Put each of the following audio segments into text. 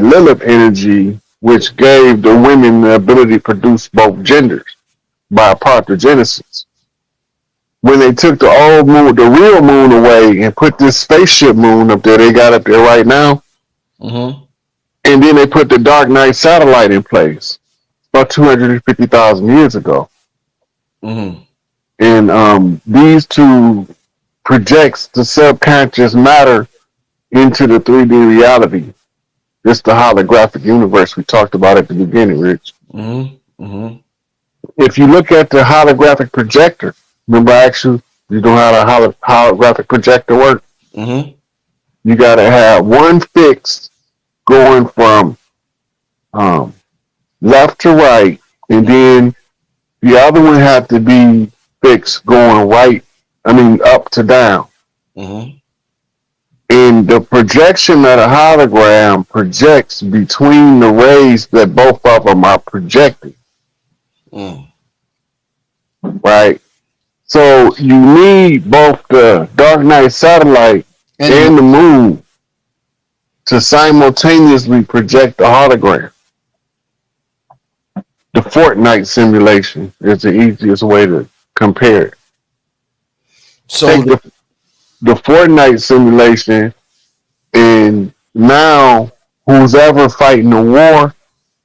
Lilith energy, which gave the women the ability to produce both genders by parthenogenesis. When they took the old moon, the real moon away and put this spaceship moon up there, they got up there right now, Mm-hmm. and then they put the Dark Knight satellite in place about 250,000 years ago. Mm-hmm. And these two projects the subconscious matter into the 3D reality. It's the holographic universe we talked about at the beginning, Rich. Mm-hmm. Mm-hmm. If you look at the holographic projector, remember I asked you, you know how the holographic projector works? Mm-hmm. You got to have one fixed going from um, left to right, and then the other one had to be fixed going up to down. Mm-hmm. And the projection of a hologram projects between the rays that both of them are projecting, Mm. right? So you need both the Dark Knight satellite and the moon to simultaneously project the hologram. The Fortnite simulation is the easiest way to compare it. So Take the Fortnite simulation, and now who's ever fighting a war,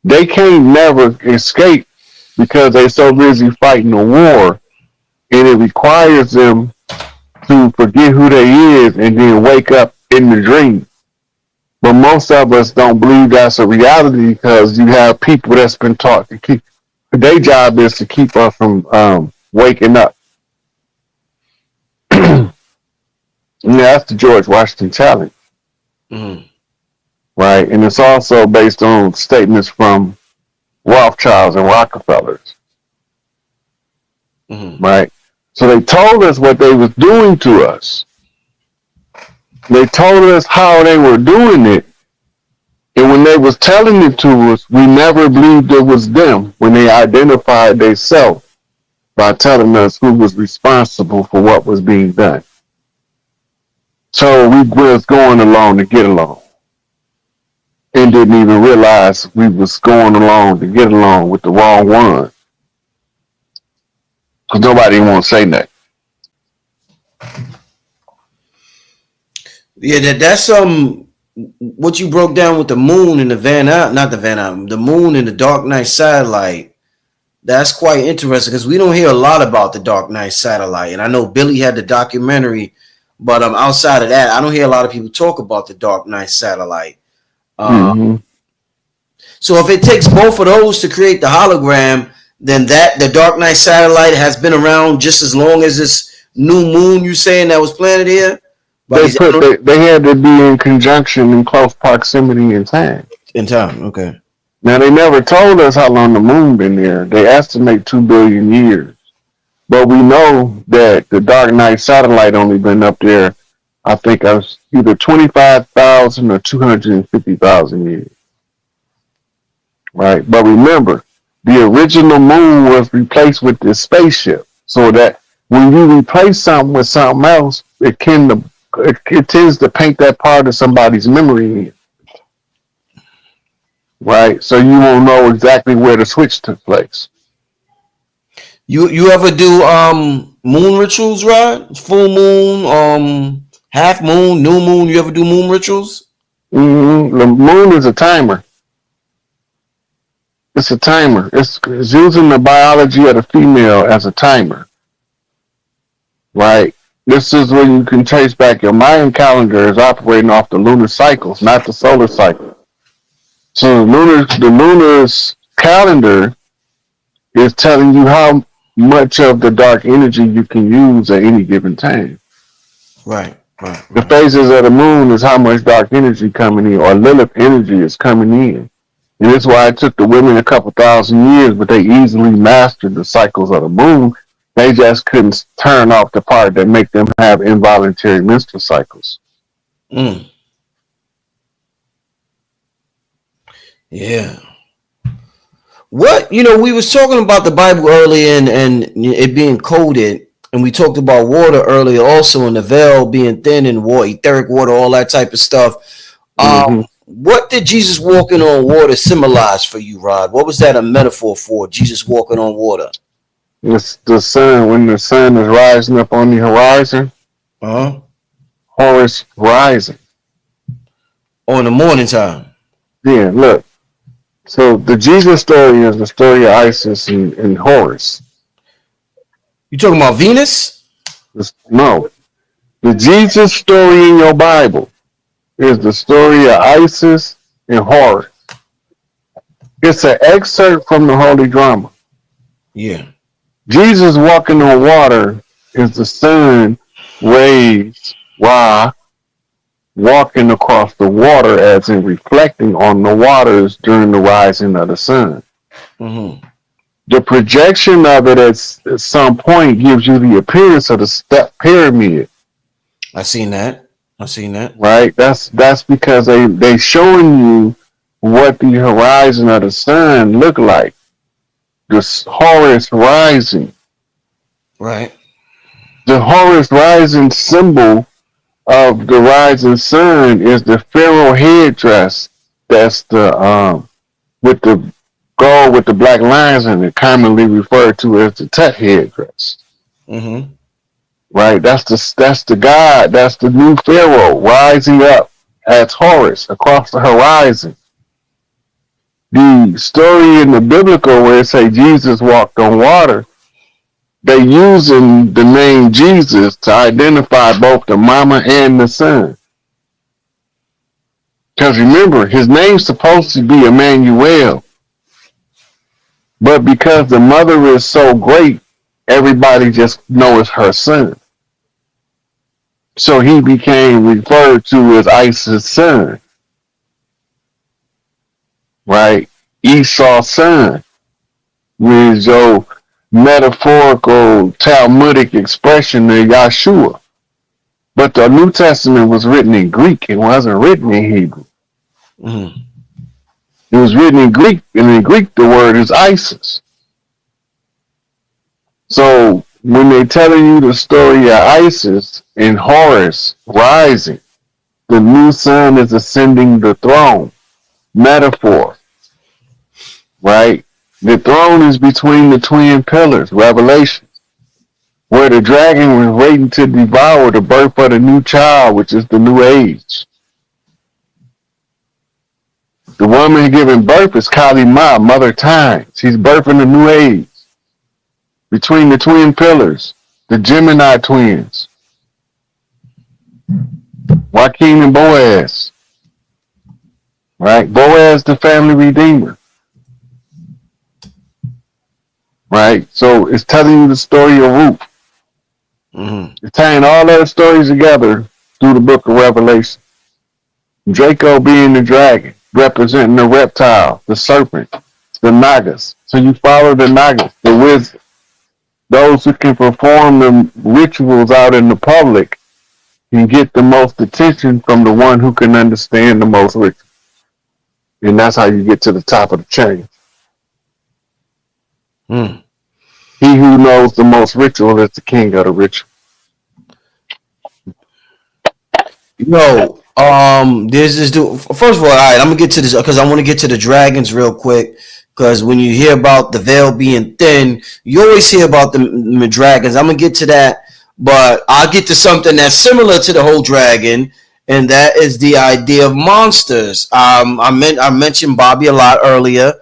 they can't never escape because they're so busy fighting a war, and it requires them to forget who they is and then wake up in the dream. But most of us don't believe that's a reality because you have people that's been taught to keep. Their job is to keep us from waking up. Yeah, that's the George Washington challenge, mm-hmm. right? And it's also based on statements from Rothschilds and Rockefellers, Mm-hmm. right? So they told us what they was doing to us. They told us how they were doing it. And when they was telling it to us, we never believed it was them when they identified themselves by telling us who was responsible for what was being done. So we was going along to get along and didn't even realize we was going along to get along with the wrong one. Because nobody won't say that. Yeah, that's what you broke down with the moon and the the moon and the Dark Knight satellite. That's quite interesting because we don't hear a lot about the Dark Knight satellite, and I know Billy had the documentary, but outside of that, I don't hear a lot of people talk about the Dark Knight satellite. Mm-hmm. So if it takes both of those to create the hologram, then the Dark Knight satellite has been around just as long as this new moon you saying that was planted here. They had to be in conjunction in close proximity in time. In time, okay. Now they never told us how long the moon been there. They estimate 2 billion years, but we know that the Dark Knight satellite only been up there. I think it was either 25,000 or 250,000 years. Right, but remember, the original moon was replaced with this spaceship, so that when you replace something with something else, it tends to paint that part of somebody's memory in. Right, so you won't know exactly where the switch took place. You ever do moon rituals, right? Full moon, half moon, new moon. You ever do moon rituals? Mm-hmm. The moon is a timer. It's a timer. It's using the biology of the female as a timer. Right. This is where you can trace back your Mayan calendar is operating off the lunar cycles, not the solar cycle. So the lunar's calendar is telling you how much of the dark energy you can use at any given time. Right. The phases of the moon is how much dark energy coming in, or Lilith energy is coming in. And that's why it took the women a couple thousand years, but they easily mastered the cycles of the moon. They just couldn't turn off the part that make them have involuntary menstrual cycles. Mm. Yeah. What, we was talking about the Bible earlier and it being coded, and we talked about water earlier also, and the veil being thin and water, etheric water, all that type of stuff. Mm-hmm. What did Jesus walking on water symbolize for you, Rod? What was that a metaphor for? Jesus walking on water. It's the sun. When the sun is rising up on the horizon, Uh-huh. Horus rising. Or in the morning time. Yeah, look. So the Jesus story is the story of Isis and Horus. You talking about Venus? No, the Jesus story in your Bible is the story of Isis and Horus. It's an excerpt from the Holy Drama. Yeah. Jesus walking on water is the sun rays, Ra, walking across the water as in reflecting on the waters during the rising of the sun. Mm-hmm. The projection of it at some point gives you the appearance of the step pyramid. I seen that. Right? That's because they showing you what the horizon of the sun look like. The Horus rising. Right. The Horus rising symbol of the rising sun is the pharaoh headdress. That's the with the gold with the black lines in it, commonly referred to as the Tut headdress. Mm-hmm. Right? That's the god. That's the new pharaoh rising up as Horus across the horizon. The story in the biblical where it say Jesus walked on water, they using the name Jesus to identify both the mama and the son. Because remember, his name's supposed to be Emmanuel. But because the mother is so great, everybody just knows her son. So he became referred to as Isis' son. Right? Esau's son. With your metaphorical Talmudic expression of Yahshua. But the New Testament was written in Greek. It wasn't written in Hebrew. Mm-hmm. It was written in Greek, and in Greek the word is Isis. So when they're telling you the story of Isis and Horus rising, the new sun is ascending the throne. Metaphor. Right? The throne is between the twin pillars, Revelation, where the dragon was waiting to devour the birth of the new child, which is the new age. The woman giving birth is Kali Ma, Mother Time. She's birthing a new age. Between the twin pillars, the Gemini twins, Joaquin and Boaz. Right? Boaz, the family redeemer. Right? So it's telling you the story of Ruth. Mm-hmm. It's tying all those stories together through the book of Revelation. Draco being the dragon, representing the reptile, the serpent, the Nagas. So you follow the Nagas, the wizard, those who can perform the rituals out in the public and get the most attention from the one who can understand the most rituals. And that's how you get to the top of the chain. Mm. He who knows the most ritual is the king of the ritual. Yo, there's this dude. First of all right, I'm gonna get to this because I want to get to the dragons real quick. Because when you hear about the veil being thin, you always hear about the dragons. I'm gonna get to that, but I'll get to something that's similar to the whole dragon, and that is the idea of monsters. I mentioned Bobby a lot earlier.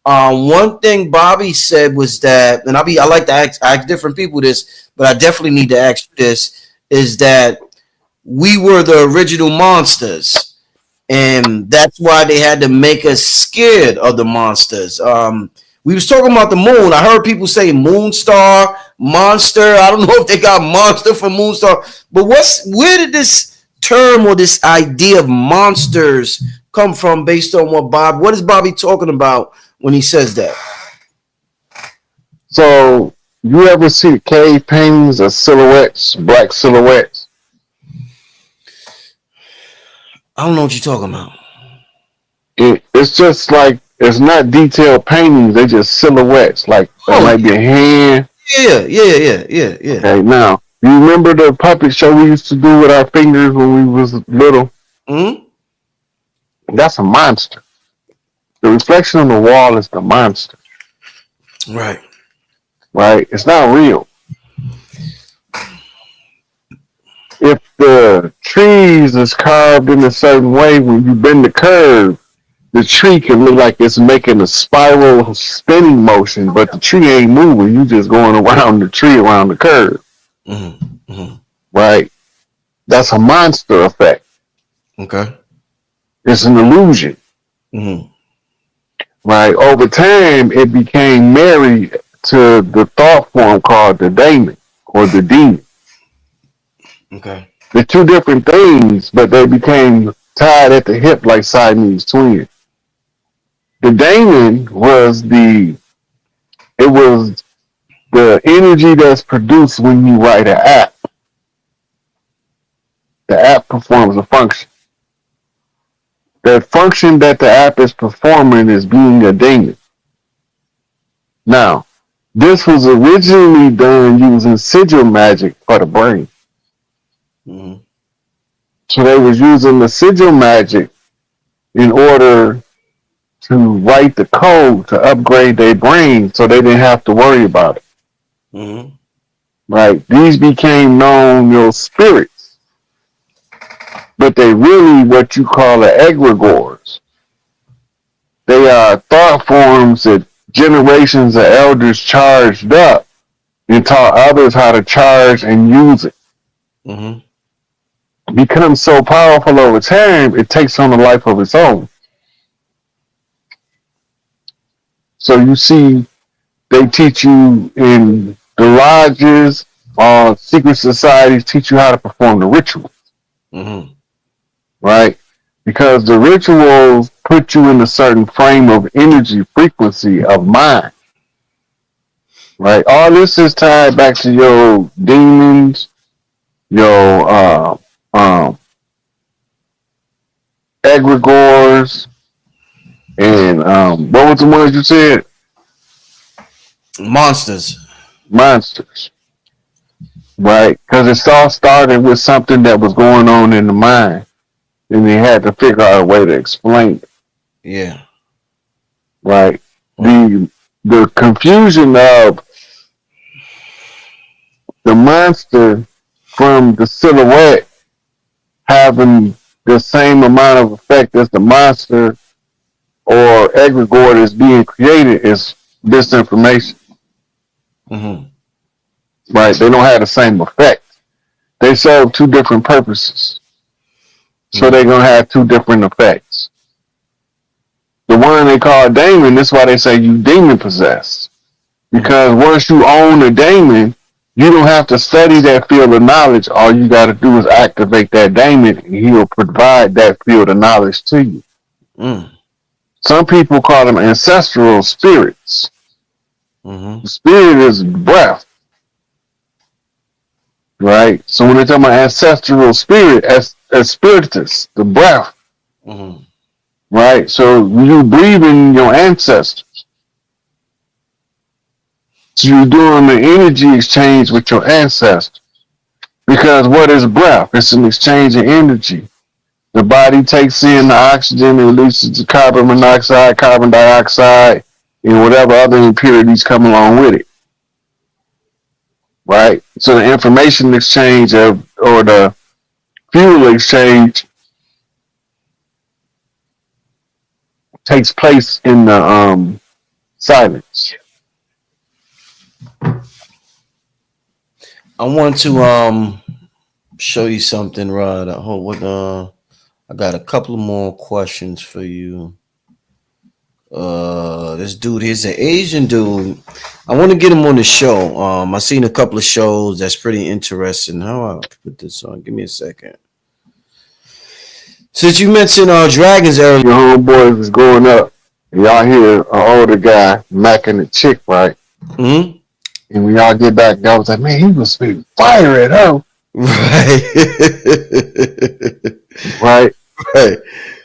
One thing Bobby said was that, and I like to ask different people this, but I definitely need to ask you this: is that we were the original monsters, and that's why they had to make us scared of the monsters. We was talking about the moon. I heard people say Moonstar, Monster. I don't know if they got Monster for Moonstar, but where did this term or this idea of monsters come from based on what is Bobby talking about when he says that? So you ever see cave paintings of silhouettes, black silhouettes? I don't know what you're talking about. It's just like, it's not detailed paintings, they just silhouettes. Like there might be a hand. Yeah. Okay, now, you remember the puppet show we used to do with our fingers when we was little? Mm-hmm. That's a monster. The reflection on the wall is the monster, Right. right? It's not real. If the trees is carved in a certain way, when you bend the curve, the tree can look like it's making a spiral spinning motion, but the tree ain't moving. You just going around the tree around the curve, Mm-hmm. Mm-hmm. right? That's a monster effect. Okay. It's an illusion, Mm-hmm. right? Over time, it became married to the thought form called the daemon or the demon. Okay. They're two different things, but they became tied at the hip like Siamese twins. The daemon was it was the energy that's produced when you write an app. The app performs a function. The function that the app is performing is being a daemon. Now, this was originally done using sigil magic for the brain. Mm-hmm. So they was using the sigil magic in order to write the code to upgrade their brain so they didn't have to worry about it. Mm-hmm. Right? These became known your spirits, but they really what you call the egregores. They are thought forms that generations of elders charged up and taught others how to charge and use it. Mm-hmm. Becomes so powerful over time, it takes on a life of its own. So you see, they teach you in the lodges, secret societies teach you how to perform the ritual, Mm-hmm. right? Because the rituals put you in a certain frame of energy frequency of mind, right? All this is tied back to your demons, your egregores, and what was the ones you said? Monsters. Monsters, right? Because it all started with something that was going on in the mind, and they had to figure out a way to explain it, Yeah. right? Mm-hmm. The confusion of the monster from the silhouette having the same amount of effect as the monster or egregore that's being created is disinformation, Mm-hmm. right? They don't have the same effect. They serve two different purposes. So they're going to have two different effects. The one they call daemon, that's why they say you demon possessed. Because once you own a daemon, you don't have to study that field of knowledge. All you got to do is activate that daemon, and he will provide that field of knowledge to you. Mm. Some people call them ancestral spirits. Mm-hmm. The spirit is breath, right? So when they talk about ancestral spirit, as spiritus, the breath, Mm-hmm. right? So you breathe in your ancestors. So you're doing the energy exchange with your ancestors. Because what is breath? It's an exchange of energy. The body takes in the oxygen and releases the carbon monoxide, carbon dioxide, and whatever other impurities come along with it. Right? So the information exchange or the fuel exchange takes place in the silence. I want to show you something, Rod. I got a couple more questions for you. This dude here's an Asian dude. I want to get him on the show. I seen a couple of shows that's pretty interesting. How I put this on? Give me a second. Since you mentioned dragons earlier, Your homeboys is going up, and y'all hear an older guy macking a chick, right? mm-hmm. And when y'all get back, y'all was like, man, he was spitting fire at her, Right, right? right.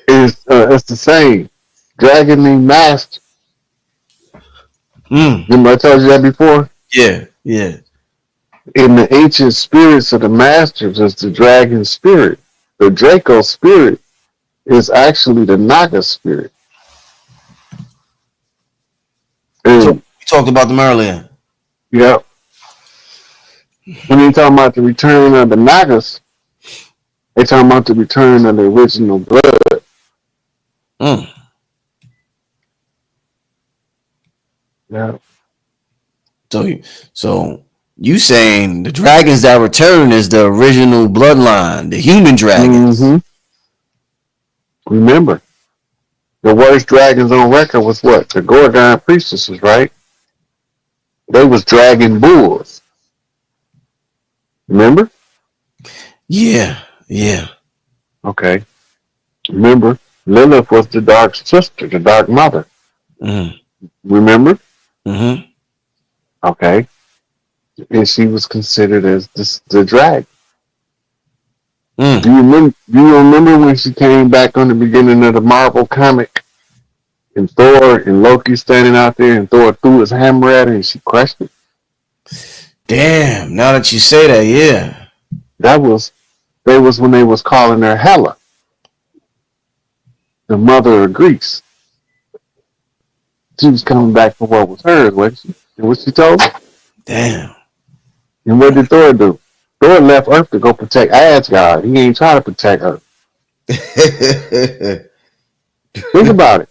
It's the same. Dragon named Master. Mm. Remember I told you that before? Yeah, yeah. In the ancient spirits of the masters is the dragon spirit, the Draco spirit. is actually the Naga spirit. We And talked about them earlier. yeah, when they talking about the return of the Nagas, they talking about the return of the original blood. Mm. Yeah. So you saying the dragons that return is the original bloodline, the human dragons? Mm-hmm. Remember, the worst dragons on record was what? The Gorgon priestesses, right? They was dragon bulls. Remember? Yeah, yeah. Okay. Remember, Lilith was the dark sister, the dark mother. Mm-hmm. Remember? Mm-hmm. Okay. And she was considered as the dragon. Mm. Do you remember when she came back on the beginning of the Marvel comic and Thor and Loki standing out there and Thor threw his hammer at her and she crushed it? Damn. Now that you say that, yeah. That was when they was calling her Hela, the mother of Greece. She was coming back for what was hers, wasn't she? And what she told her? Damn. And what did Thor do? Thor left Earth to go protect Asgard. He ain't trying to protect her. Think about it.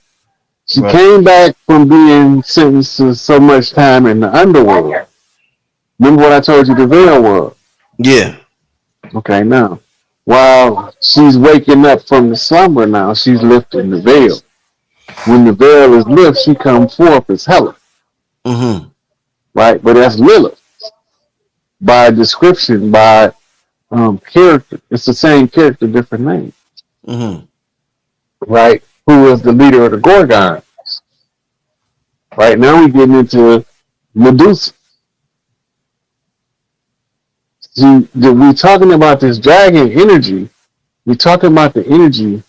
She Right. came back from being sentenced to so much time in the underworld. Remember what I told you the veil was? Yeah. Okay, now, while she's waking up from the slumber now, she's lifting the veil. When the veil is lifted, she comes forth as Hela, Mm-hmm. right? But that's Lilith. By description, by character. It's the same character, different name, Mm-hmm. right? Who is the leader of the Gorgon? Right now we're getting into Medusa. See, we're talking about this dragon energy. We're talking about the energy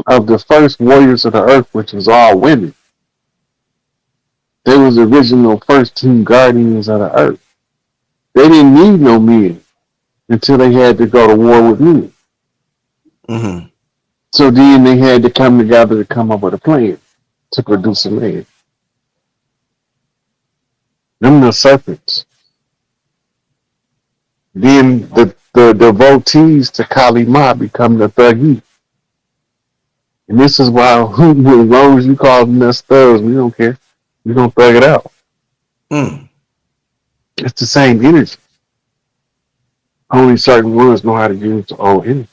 of the first warriors of the earth, which was all women. They was the original first team guardians of the earth. They didn't need no men until they had to go to war with men. Mm-hmm. So then they had to come together to come up with a plan to produce a man. Them the serpents. Then the devotees to Kali Ma become the Thuggee. And this is why, as long as you call them us thugs, we don't care. We don't thug it out. Mm. It's the same energy. Only certain ones know how to use the old energy.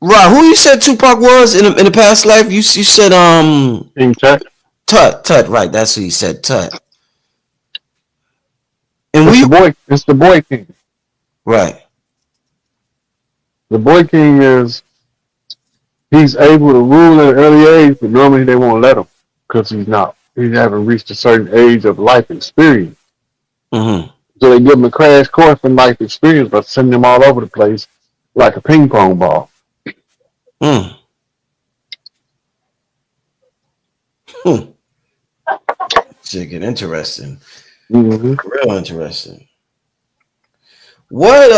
Right. Who you said Tupac was in the past life? You said King Tut. Tut. Right. That's who you said. Tut. And It's the boy king. Right. The boy king he's able to rule at an early age, but normally they won't let him because he's not. He haven't reached a certain age of life experience. Mm-hmm. So they give him a crash course in life experience by sending him all over the place like a ping pong ball. Mm. Hmm. Should get interesting. Mm-hmm. Real interesting. What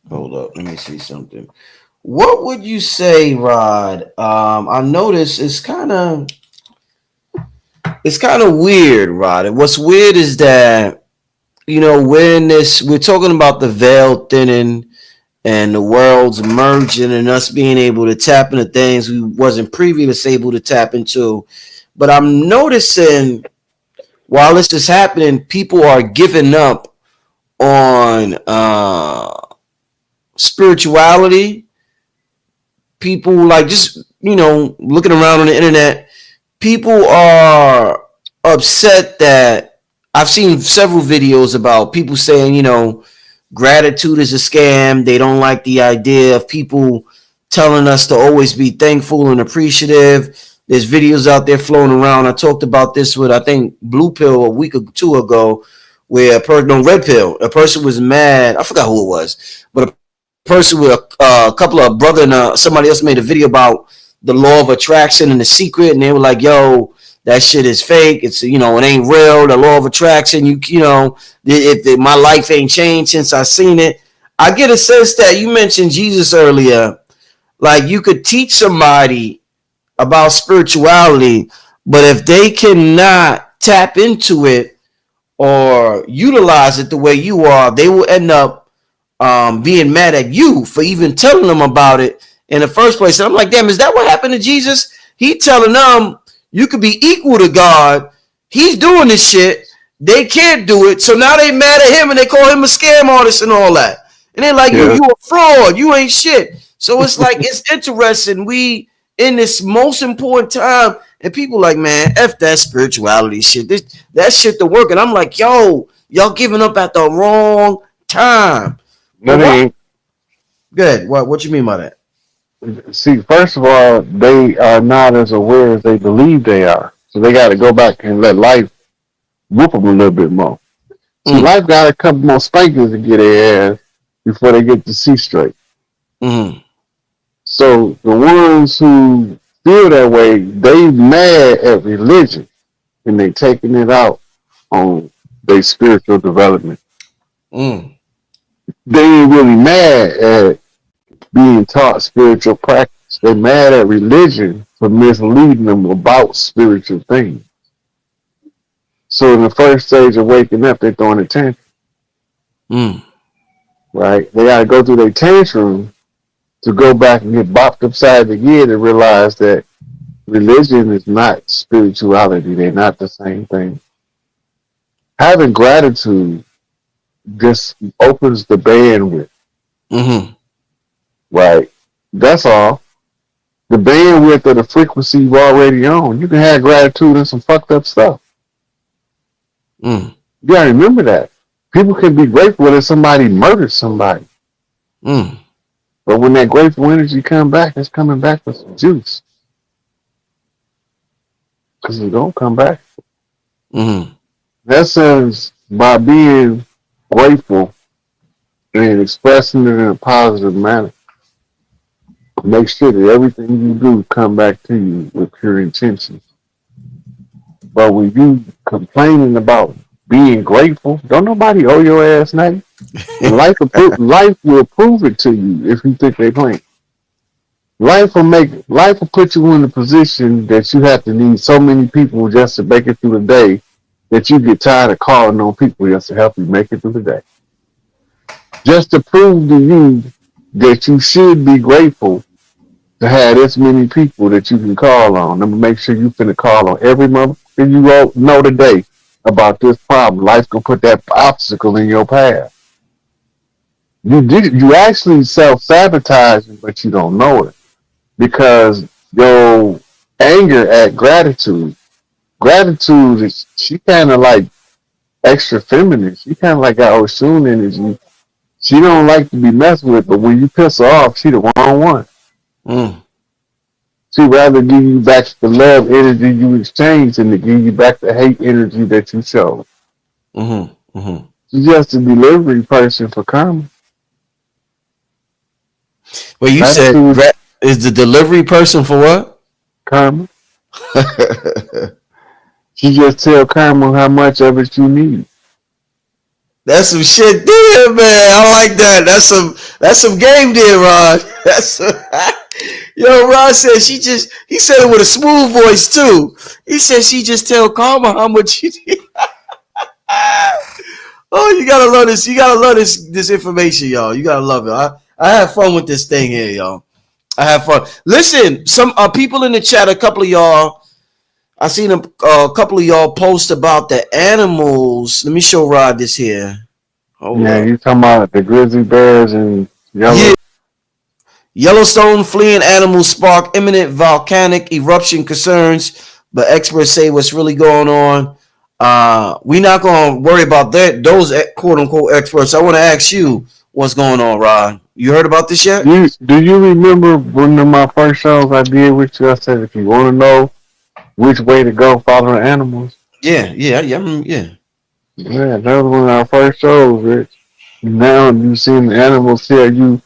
hold up, let me see something. What would you say, Rod? I noticed it's kind of weird, Rod. And what's weird is that we're talking about the veil thinning and the worlds merging and us being able to tap into things we wasn't previously able to tap into. But I'm noticing while this is happening, people are giving up on spirituality. People like just looking around on the internet, people are upset that I've seen several videos about people saying gratitude is a scam. They don't like the idea of people telling us to always be thankful and appreciative. There's videos out there floating around. I talked about this with, I think, Blue Pill a week or two ago, where Red Pill, a person was mad. I forgot who it was, but a person with a couple of brother and somebody else made a video about the law of attraction and the secret, and they were like, "Yo, that shit is fake. It's it ain't real. The law of attraction. If my life ain't changed since I seen it." I get a sense that you mentioned Jesus earlier. Like you could teach somebody about spirituality, but if they cannot tap into it or utilize it the way you are, they will end up being mad at you for even telling them about it in the first place. And I'm like, damn, is that what happened to Jesus? He telling them you could be equal to God. He's doing this shit. They can't do it. So now they mad at him and they call him a scam artist and all that. And they're like, Yeah. you a fraud. You ain't shit. So it's like, it's interesting. We in this most important time, and people like, man, F that spirituality shit. That shit to work. And I'm like, yo, y'all giving up at the wrong time. No, But they why? ain't. Good. What you mean by that? See, first of all, they are not as aware as they believe they are. So they got to go back and let life whoop them a little bit more. See, Mm. life got a couple more spankings to get their ass before they get to see straight. Mm. So the ones who feel that way, they mad at religion and they taking it out on their spiritual development. Mm. They ain't really mad at being taught spiritual practice. They're mad at religion for misleading them about spiritual things. So in the first stage of waking up, they're throwing a tantrum, Mm. right? They got to go through their tantrum to go back and get bopped upside the head and realize that religion is not spirituality. They're not the same thing. Having gratitude just opens the bandwidth, Mm. right? That's all. The bandwidth of the frequency you already on. You can have gratitude and some fucked up stuff. Mm. You gotta remember that. People can be grateful that somebody murdered somebody. Mm. But when that grateful energy come back, it's coming back with some juice. Because it don't come back. Mm. That says by being grateful and expressing it in a positive manner, make sure that everything you do come back to you with pure intention. But when you complaining about being grateful, don't nobody owe your ass nothing. And life will prove it to you if you think they playing. Life will put you in a position that you have to need so many people just to make it through the day that you get tired of calling on people just to help you make it through the day. Just to prove to you that you should be grateful to have this many people that you can call on. I'm gonna make sure you finna call on every motherfucker you know today about this problem. Life gonna put that obstacle in your path. You actually self-sabotaging, but you don't know it. Because your anger at gratitude is she kinda like extra feminine. She kinda like got Oshun energy. She don't like to be messed with, but when you piss her off, she the wrong one. Mm. She rather give you back the love energy you exchanged than to give you back the hate energy that you showed. Mm. Mm. She's just a delivery person for karma. Well, you said Gratitude, is the delivery person for what? karma. She just tell karma how much of it you need. That's some shit there, man. I like that. That's some game there, Rod. Yo, Rod said he said it with a smooth voice too. He said she just tell Karma how much you need. Oh, you gotta love this. You gotta love this information, y'all. You gotta love it. I have fun with this thing here, y'all. I have fun. Listen, some people in the chat, a couple of y'all, I seen a couple of y'all post about the animals. Let me show Rod this here. Hold Yeah, up. you talking about the grizzly bears and Yeah. yellow. Yellowstone fleeing animals spark imminent volcanic eruption concerns, but experts say what's really going on. We're not going to worry about that. Those quote unquote experts. I want to ask you what's going on, Rod. You heard about this yet? Do you remember one of my first shows I did with you? I said if you want to know which way to go, follow the animals. Yeah. Yeah, that was one of our first shows, Rich. Now you seen the animals tell you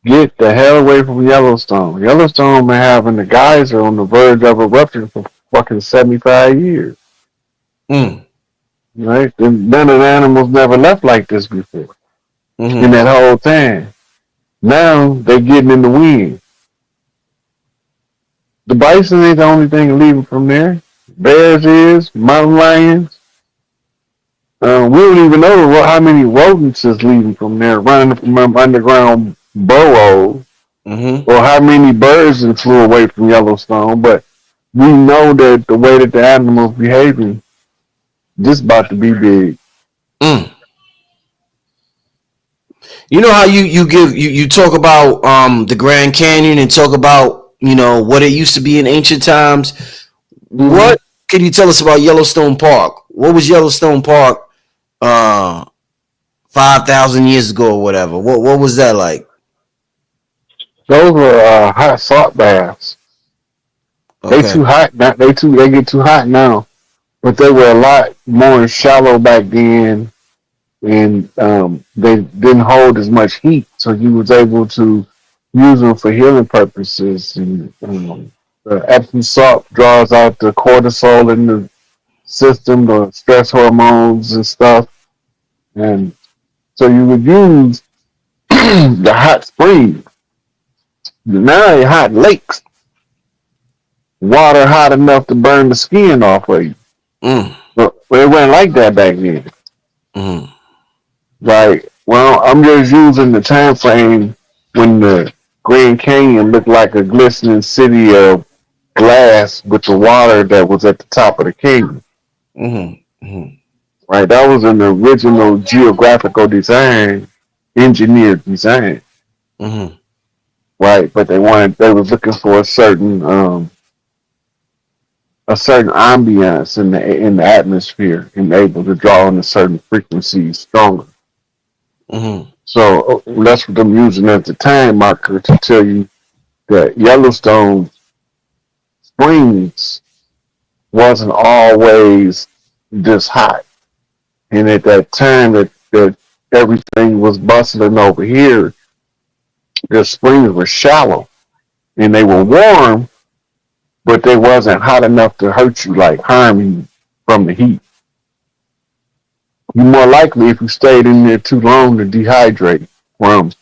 get the hell away from Yellowstone. Yellowstone been having the geyser on the verge of eruption for fucking 75 years. Mm. Right? And none of the animals never left like this before. in Mm-hmm. that whole time. Now they getting in the wind. The bison ain't the only thing leaving from there. Bears is, mountain lions. We don't even know how many rodents is leaving from there, running from underground burrows, Mm-hmm. or how many birds that flew away from Yellowstone. But we know that the way that the animals behaving, this about to be big. Mm. You know how you talk about the Grand Canyon and talk about what it used to be in ancient times. Mm-hmm. What can you tell us about Yellowstone Park? What was Yellowstone Park 5,000 years ago or whatever? What was that like? Those were hot salt baths. They Okay. too hot now. They get too hot now. But they were a lot more shallow back then, and they didn't hold as much heat, so you was able to use them for healing purposes. And the Epsom salt draws out the cortisol in the system, the stress hormones and stuff, and so you would use the hot springs. Now they hot lakes, water hot enough to burn the skin off of you. Mm. But it wasn't like that back then. Mm. Like, well, I'm just using the time frame when the Grand Canyon looked like a glistening city of glass with the water that was at the top of the canyon. Mm. Mm. Right, that was an original geographical design, engineered design. Mm. Right, but they were looking for a certain ambiance in the atmosphere and able to draw on a certain frequencies stronger. Mm. So that's what I'm using as a time marker to tell you that Yellowstone Springs wasn't always this hot. And at that time that everything was bustling over here, the springs were shallow and they were warm, but they wasn't hot enough to hurt you, like harm you from the heat. You're more likely if you stayed in there too long to dehydrate from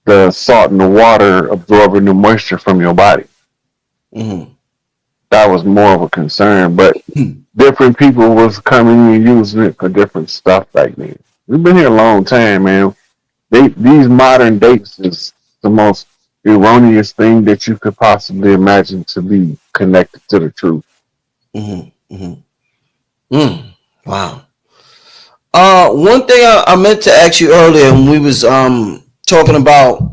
the salt in the water absorbing the moisture from your body. Mm. That was more of a concern, but Mm. different people was coming and using it for different stuff back then. We've been here a long time, man. These modern dates is the most erroneous thing that you could possibly imagine to be connected to the truth. Mm. Mm. Mm. Wow. One thing I meant to ask you earlier when we was talking about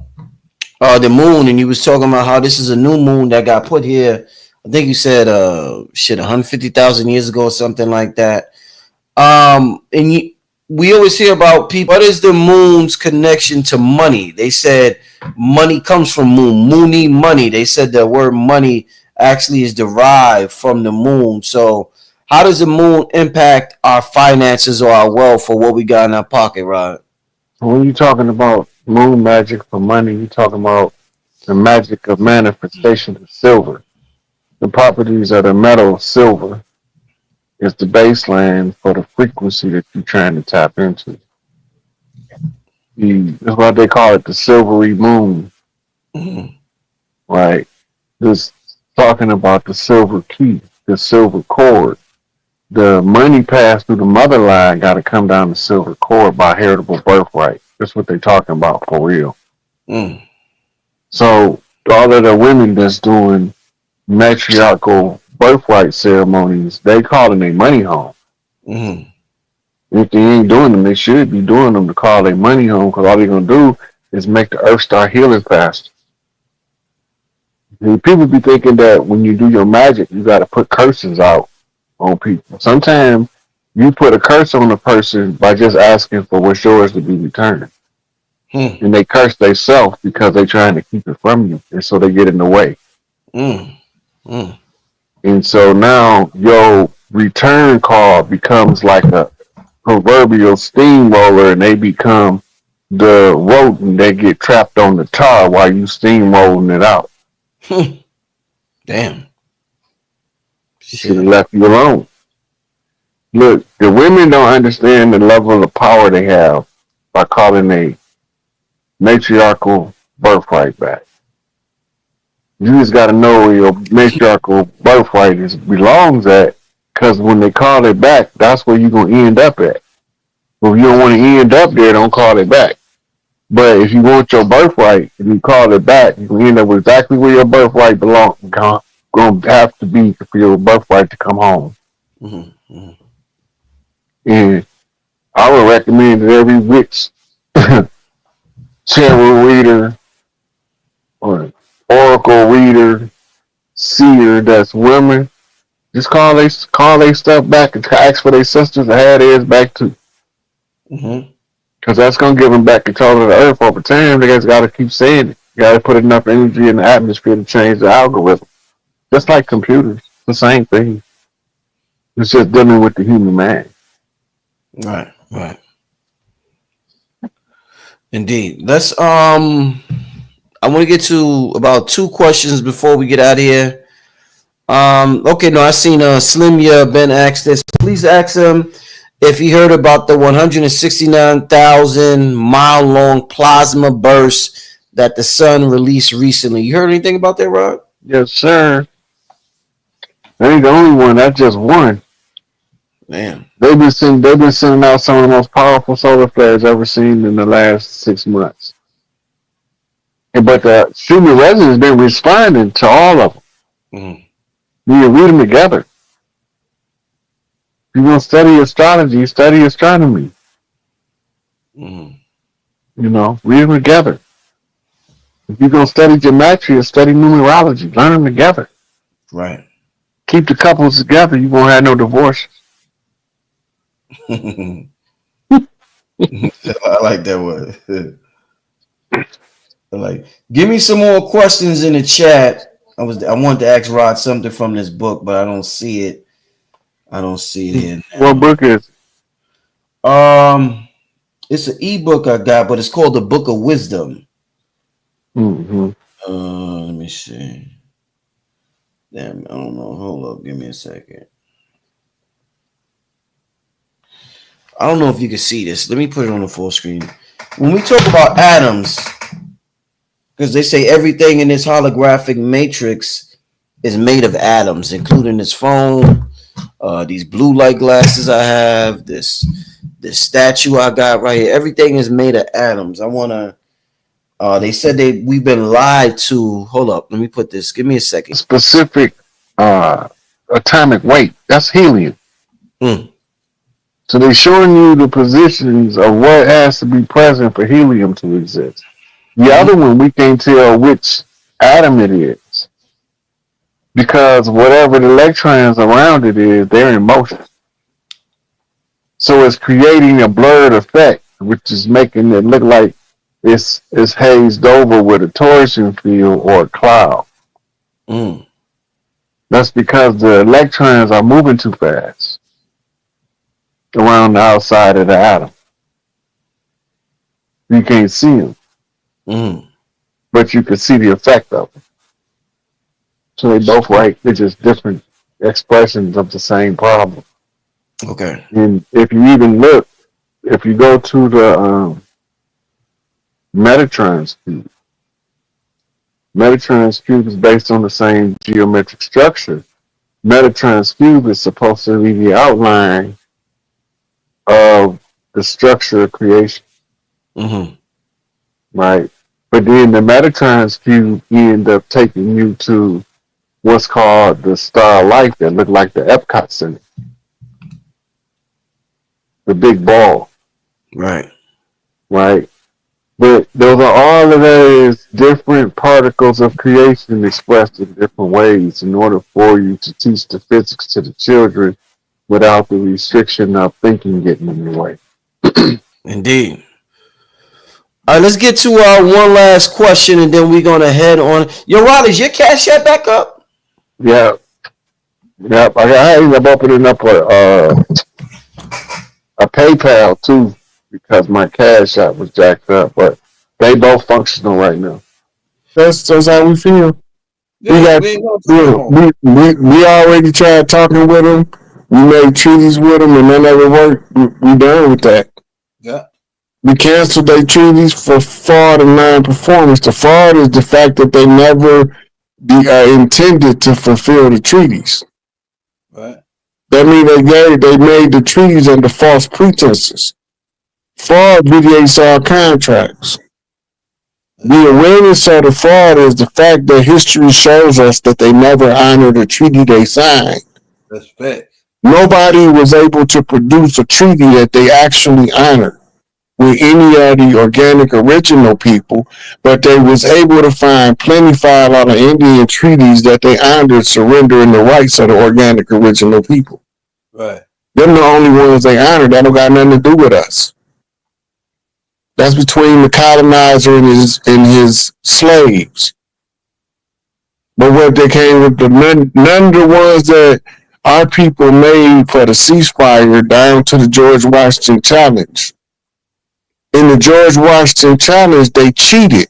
the moon, and you was talking about how this is a new moon that got put here. I think you said 150,000 years ago or something like that. And we always hear about people. What is the moon's connection to money? They said money comes from moon. Moony money. They said the word money actually is derived from the moon. So how does the moon impact our finances or our wealth or what we got in our pocket, Rod? When you're talking about moon magic for money, you're talking about the magic of manifestation of silver. The properties of the metal silver is the baseline for the frequency that you're trying to tap into. That's why they call it the silvery moon, Mm-hmm. right? This talking about the silver key, the silver cord. The money passed through the mother line got to come down the silver cord by heritable birthright. That's what they're talking about for real. Mm. So all of the women that's doing matriarchal birthright ceremonies, they calling their money home. Mm-hmm. If they ain't doing them, they should be doing them to call their money home because all they're gonna do is make the earth start healing faster. And people be thinking that when you do your magic, you got to put curses out on people. Sometimes you put a curse on a person by just asking for what's yours to be returned, Mm. and they curse themselves because they're trying to keep it from you, and so they get in the way. Mm. Mm. And so now your return call becomes like a proverbial steamroller, and they become the rodent that get trapped on the tar while you steamrolling it out. Mm. Damn. You should have Shit. left you alone. Look, the women don't understand the level of power they have by calling matriarchal birthright back. You just got to know where your matriarchal birthright belongs at, because when they call it back, that's where you're going to end up at. But if you don't want to end up there, don't call it back. But if you want your birthright and you call it back, you can end up with exactly where your birthright belongs. Going to have to be for your birthright to come home. Mm-hmm. Mm-hmm. And I would recommend that every witch, tarot reader, or oracle reader, seer that's women, just call they stuff back and ask for their sisters to have theirs back too. Mm-hmm. Because that's going to give them back control of the earth over time. They just got to keep saying it. You got to put enough energy in the atmosphere to change the algorithm. Just like computers, the same thing. It's just dealing with the human mind. Right, right. Indeed. Let's I want to get to about 2 questions before we get out of here. Okay, no, I seen Slimya Ben asked this. Please ask him if he heard about the 169,000 mile long plasma burst that the sun released recently. You heard anything about that, Rod? Yes, sir. They ain't the only one. That's just one. Man, They've been sending out some of the most powerful solar flares ever seen in the last 6 months. But the human resident has been responding to all of them. mm-hmm. You read them together. If you want to study astrology, study astronomy. Mm-hmm. You know, read them together. If you're going to study gematria, study numerology. Learn them together. Right. Keep the couples together. You won't have no divorce. I like that word. Give me some more questions in the chat. I wanted to ask Rod something from this book, but I don't see it. I don't see it here now. What book is it? It's an ebook I got, but it's called the Book of Wisdom. Mm-hmm. Let me see. Damn, I don't know. Hold up, give me a second. I don't know if you can see this. Let me put it on the full screen. When we talk about atoms, because they say everything in this holographic matrix is made of atoms, including this phone, these blue light glasses I have, this statue I got right here. Everything is made of atoms. I want to. They said we've been lied to. Hold up, let me put this. Give me a second. Specific atomic weight. That's helium. Mm. So they're showing you the positions of what has to be present for helium to exist. The other one, we can't tell which atom it is, because whatever the electrons around it is, they're in motion. So it's creating a blurred effect, which is making it look like it's hazed over with a torsion field or a cloud. Mm. That's because the electrons are moving too fast around the outside of the atom. You can't see them. Mm. But you can see the effect of them. So they both right. They're just different expressions of the same problem. Okay. And if you even look, if you go to the Metatron's cube, Metatron's cube is based on the same geometric structure. Metatron's cube is supposed to be the outline of the structure of creation. Mm-hmm. Right? But then the Metatron's cube end up taking you to what's called the Star of Life that look like the Epcot Center. The big ball. Right. Right? But those are all of those different particles of creation expressed in different ways in order for you to teach the physics to the children without the restriction of thinking getting in the way. Indeed. All right, let's get to one last question, and then we're gonna head on. Yo, Rod, is your Cash App back up? Yeah. Yep. I ended up opening up a PayPal too, because my Cash App was jacked up, but they both functional right now. That's how we feel. We already tried talking with them. We made treaties with them, and they never worked. We done with that. Yeah. We canceled their treaties for fraud and non-performance. The fraud is the fact that they never intended to fulfill the treaties. Right. That means they made the treaties under false pretenses. Fraud mediates all contracts. The awareness of the fraud is the fact that history shows us that they never honored a treaty they signed. That's fact. Nobody was able to produce a treaty that they actually honored with any of the organic original people, but they was able to find plenty file out of Indian treaties that they honored surrendering the rights of the organic original people. Right. Them the only ones they honored. That don't got nothing to do with us. That's between the colonizer and his slaves. But what they came with, none of the ones that our people made for the ceasefire down to the George Washington Challenge. In the George Washington Challenge, they cheated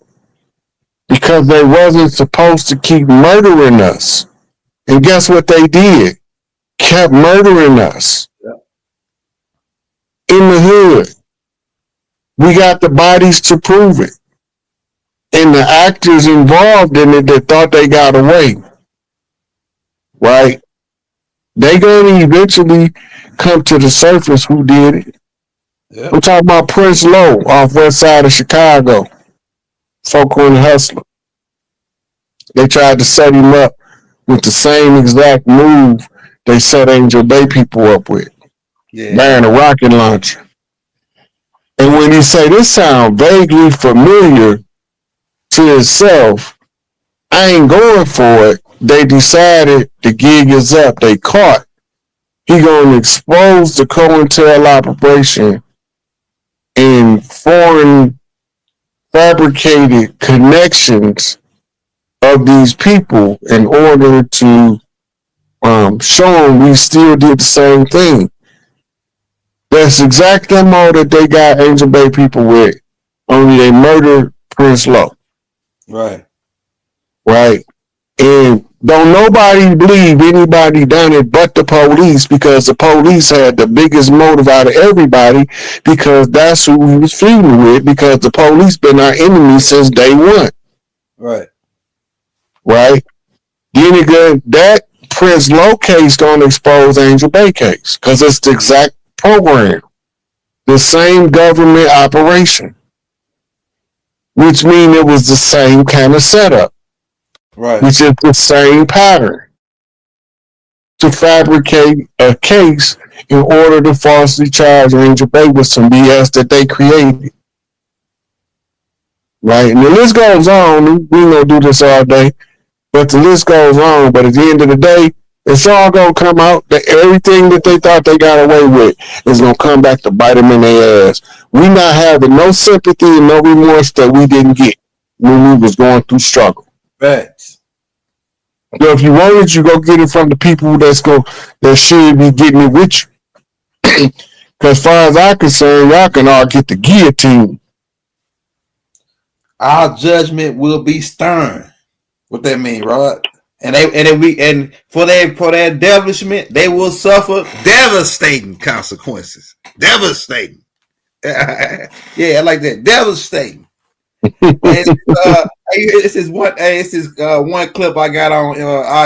because they wasn't supposed to keep murdering us. And guess what they did? Kept murdering us. In the hood. We got the bodies to prove it. And the actors involved in it that thought they got away. Right? They gonna eventually come to the surface who did it. Yep. I'm talking about Prince Lowe off west side of Chicago. Foghorn Hustler. They tried to set him up with the same exact move they set Angel Bay people up with. Yeah. Wearing a rocket launcher. And when he say this sound vaguely familiar to itself, I ain't going for it. They decided the gig is up. They caught. He gonna expose the COINTEL operation and foreign fabricated connections of these people in order to show them we still did the same thing. That's exact MO that they got Angel Bay people with. Only they murdered Prince Lowe. Right. Right. And don't nobody believe anybody done it but the police, because the police had the biggest motive out of everybody, because that's who we was feuding with, because the police been our enemy since day one. Right. Right. Then again, that Prince Lowe case gonna expose Angel Bay case, because it's the exact program, the same government operation, which means it was the same kind of setup, right? Which is the same pattern to fabricate a case in order to falsely charge Angel Bay with some BS that they created, right? And the list goes on. We ain't gonna do this all day, but the list goes on. But at the end of the day, it's all gonna come out that everything that they thought they got away with is gonna come back to bite them in their ass. We not having no sympathy and no remorse that we didn't get when we was going through struggle. Facts. So if you want it, you go get it from the people that should be getting it with you. Because as far as I'm concerned, y'all can all get the guillotine. Our judgment will be stern. What that mean, Rod? And for their establishment, they will suffer devastating consequences. Devastating. Yeah, I like that. Devastating. This is one clip I got on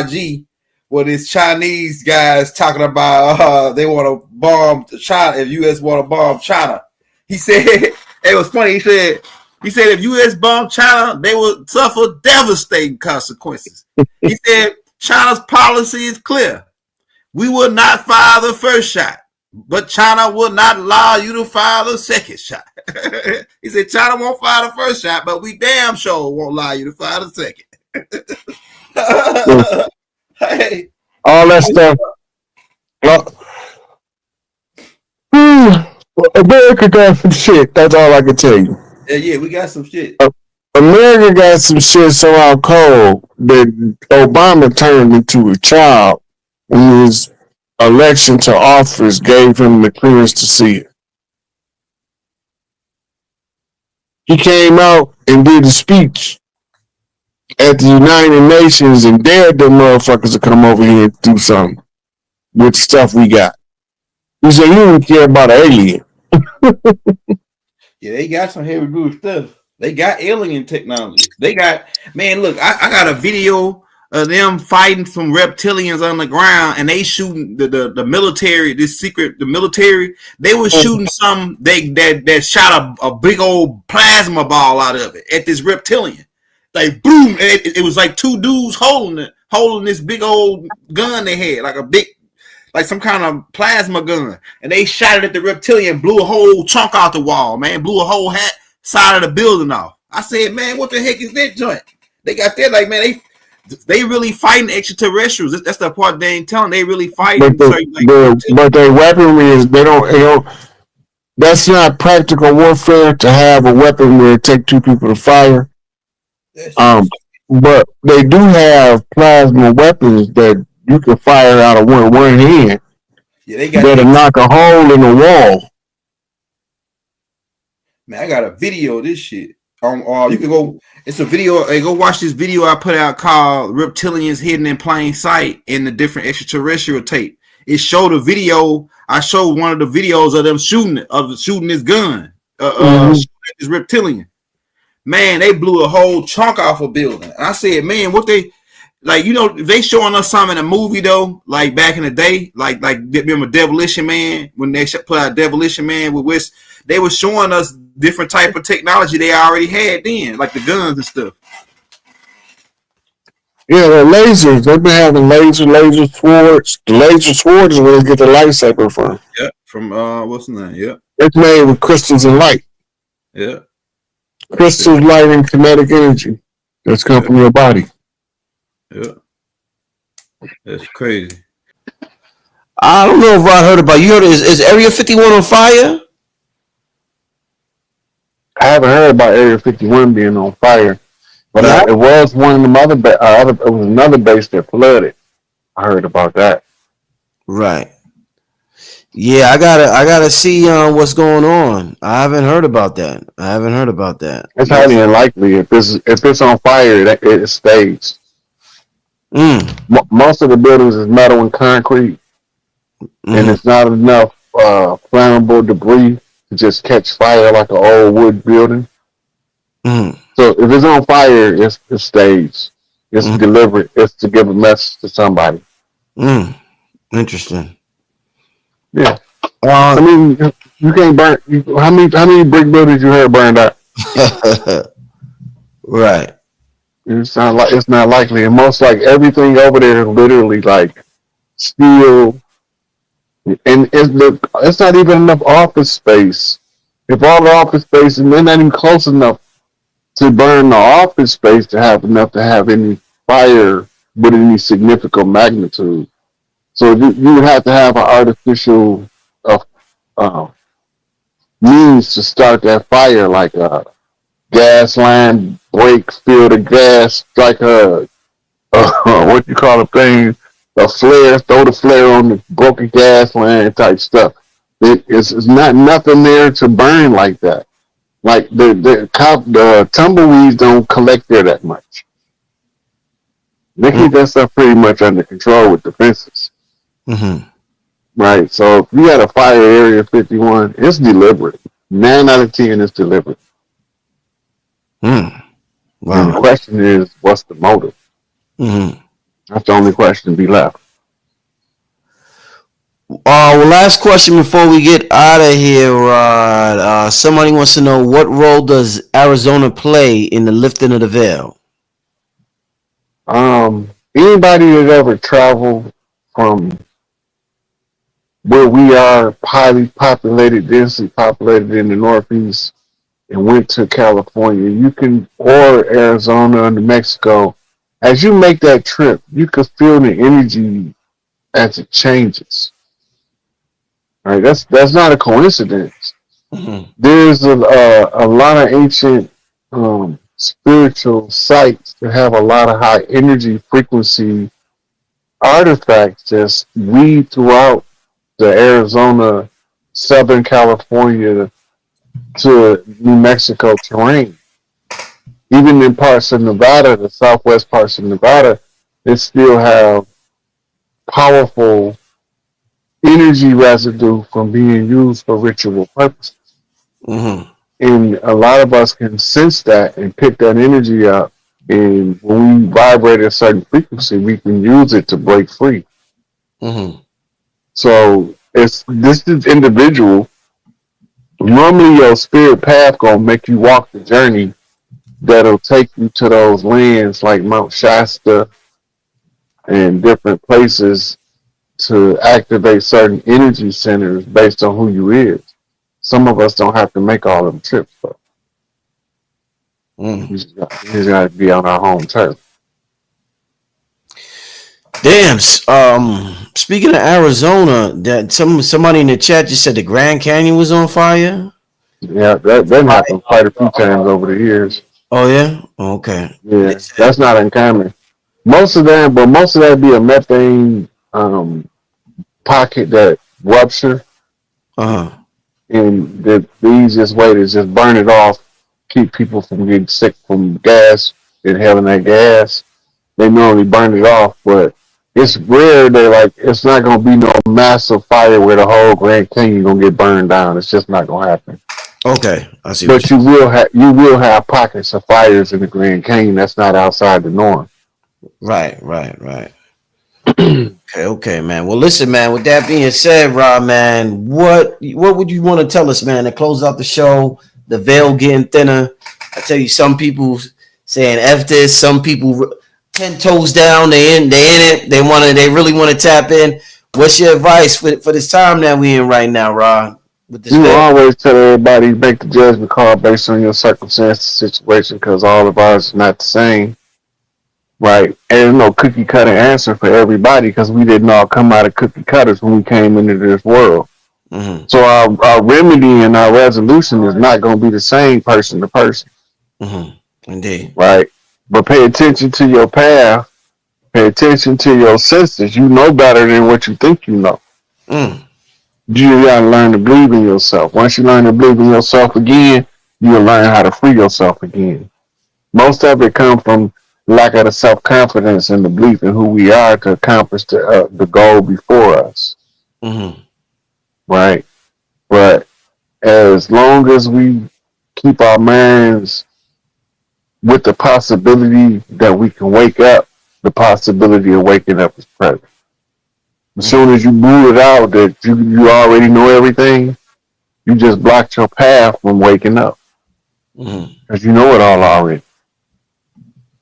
IG where this Chinese guys talking about they want to bomb China. If U.S. want to bomb China, he said it was funny. He said if U.S. bomb China, they will suffer devastating consequences. He said China's policy is clear. We will not fire the first shot, but China will not allow you to fire the second shot. He said China won't fire the first shot, but we damn sure won't allow you to fire the second. Hey. All that stuff. America got some shit. That's all I can tell you. Yeah, we got some shit. America got some shit so out cold that Obama turned into a child when his election to office gave him the clearance to see it. He came out and did a speech at the United Nations and dared them motherfuckers to come over here and do something with the stuff we got. He said, you don't care about an alien. Yeah, they got some heavy duty stuff. They got alien technology. They got, man, look, I got a video of them fighting some reptilians on the ground, and they shooting the military, the military. They were shooting some that shot a big old plasma ball out of it at this reptilian. Like boom, it was like two dudes holding this big old gun they had, like a big, like some kind of plasma gun, and they shot it at the reptilian, blew a whole chunk out the wall, man, blew a whole side of the building off. I said, man, what the heck is that joint? They got that, like, man, they really fighting extraterrestrials. That's the part they ain't telling. They really fighting. But their weaponry is they don't. That's not practical warfare to have a weapon where it take two people to fire. But they do have plasma weapons that you can fire out of one hand. Yeah, they got that'll knock a hole in the wall. Man, I got a video of this shit. You can go. It's a video. Go watch this video I put out called "Reptilians Hidden in Plain Sight" in the different extraterrestrial tape. It showed a video. I showed one of the videos of them shooting this gun, shooting this reptilian. Man, they blew a whole chunk off a building. And I said, man, what they like? You know, they showing us some in a movie though, like back in the day, like remember Demolition Man when they put out Demolition Man with West. They were showing us different type of technology they already had then, like the guns and stuff. Yeah, the lasers. They've been having laser swords. The laser sword is where they get the lightsaber from. Yeah, from what's the name? Yeah, it's made with crystals and light. Yeah, crystals, light, and kinetic energy that's come from your body. Yeah, that's crazy. I don't know if I heard about. You heard? Is Area 51 on fire? I haven't heard about Area 51 being on fire, but it was one of them it was another base that flooded. I heard about that. Right. Yeah, I gotta see what's going on. I haven't heard about that. It's highly unlikely if it's on fire, it stays. Most of the buildings is metal and concrete, and it's not enough flammable debris to just catch fire like an old wood building. So if it's on fire, it stays. It's deliberate. It's to give a message to somebody. Interesting. Yeah. I mean, you can't burn. How many brick buildings you heard burned out? Right. It's not likely, and most like everything over there is literally like steel. And it's not even enough office space. If all the office space, and they're not even close enough to burn the office space to have enough to have any fire with any significant magnitude. So you would have to have an artificial means to start that fire, like a gas line break, fill the gas, like what you call a thing. A flare, throw the flare on the broken gas line type stuff. It's not nothing there to burn like that. Like the tumbleweeds don't collect there that much. They keep that stuff pretty much under control with defenses. Right. So if you had a fire Area 51, it's deliberate. 9 out of 10 is deliberate. Wow. And the question is, what's the motive? That's the only question to be left. Well, last question before we get out of here, Rod. Somebody wants to know, what role does Arizona play in the lifting of the veil? Anybody that ever traveled from where we are, highly populated, densely populated in the Northeast, and went to California, or Arizona, New Mexico, as you make that trip, you can feel the energy as it changes. All right, that's not a coincidence. There's a lot of ancient spiritual sites that have a lot of high energy frequency artifacts that weave throughout the Arizona, Southern California to New Mexico terrain. Even in parts of Nevada, the southwest parts of Nevada, they still have powerful energy residue from being used for ritual purposes. And a lot of us can sense that and pick that energy up. And when we vibrate at a certain frequency, we can use it to break free. Mm-hmm. So it's this is individual. Normally, your spirit path gonna make you walk the journey that'll take you to those lands like Mount Shasta and different places to activate certain energy centers based on who you is. Some of us don't have to make all them trips, but Mm. we just got to be on our home turf. Damn. Speaking of Arizona, that somebody in the chat just said the Grand Canyon was on fire. Yeah, that happened quite a few times over the years. Oh yeah. Okay. Yeah, that's not uncommon. Most of that be a methane pocket that rupture, Uh huh. and the easiest way to just burn it off, keep people from getting sick from gas, inhaling that gas. They normally burn it off, but it's rare. They like it's not gonna be no massive fire where the whole Grand Canyon gonna get burned down. It's just not gonna happen. Okay. I see. But you will have pockets of fires in the Grand Canyon. That's not outside the norm. Right. Okay, man. Well, listen, man. With that being said, Rob, man, what would you want to tell us, man, to close out the show? The veil getting thinner. I tell you, some people saying F this. Some people 10 toes down. They in it. They really want to tap in. What's your advice for this time that we in right now, Rob? With this You veil? always tell everybody make the judgment call based on your circumstances, situation, because all of ours is not the same, right? And there's no cookie cutter answer for everybody because we didn't all come out of cookie cutters when we came into this world. Mm-hmm. So our remedy and our resolution is not going to be the same person to person, Mm-hmm. Indeed. right? But pay attention to your path. Pay attention to your senses. You know better than what you think you know. Mm. You gotta learn to believe in yourself. Once you learn to believe in yourself again, you'll learn how to free yourself again. Most of it comes from lack of the self-confidence and the belief in who we are to accomplish the goal before us, Mm-hmm. right? But as long as we keep our minds with the possibility that we can wake up, the possibility of waking up is present. As soon as you move it out that you already know everything, you just blocked your path from waking up Mm-hmm. because you know it all already.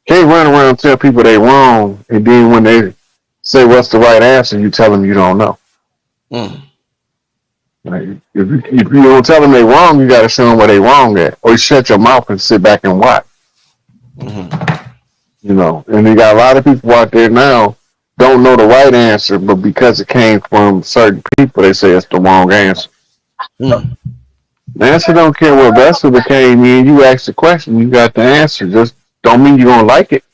Can't run around and tell people they wrong, and then when they say what's the right answer, you tell them you don't know. Mm. Like, if you don't tell them they wrong, you got to show them where they wrong at, or you shut your mouth and sit back and watch. Mm-hmm. You know, and you got a lot of people out there now don't know the right answer, but because it came from certain people, they say it's the wrong answer. Mm. The answer don't care what vessel it came in. You ask the question, you got the answer. Just don't mean you don't like it,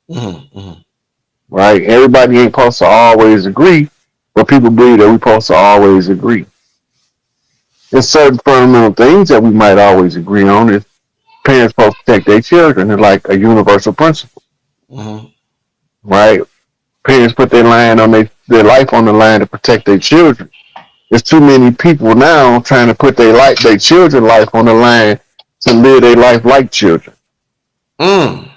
Mm-hmm. Mm-hmm. right? Everybody ain't supposed to always agree, but people believe that we're supposed to always agree. There's certain fundamental things that we might always agree on. If parents supposed to protect their children, it's like a universal principle, Mm-hmm. right? Parents put their life on the line to protect their children. There's too many people now trying to put their children life on the line to live their life like children, Mm.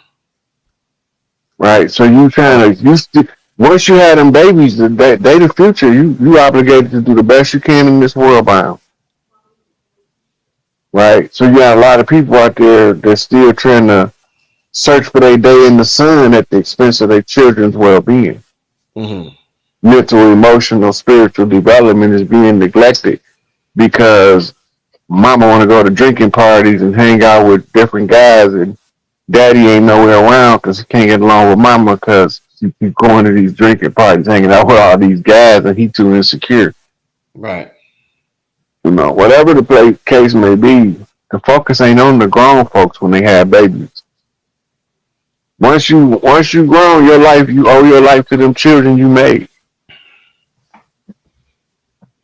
right? So you trying to once you have them babies, they the future. You obligated to do the best you can in this world by them, right? So you got a lot of people out there that's still trying to search for their day in the sun at the expense of their children's well-being. Mm-hmm. Mental, emotional, spiritual development is being neglected because mama want to go to drinking parties and hang out with different guys, and daddy ain't nowhere around because he can't get along with mama because she keep going to these drinking parties, hanging out with all these guys, and he too insecure. Right. You know, whatever the case may be, the focus ain't on the grown folks when they have babies. Once you grown your life, you owe your life to them children you made.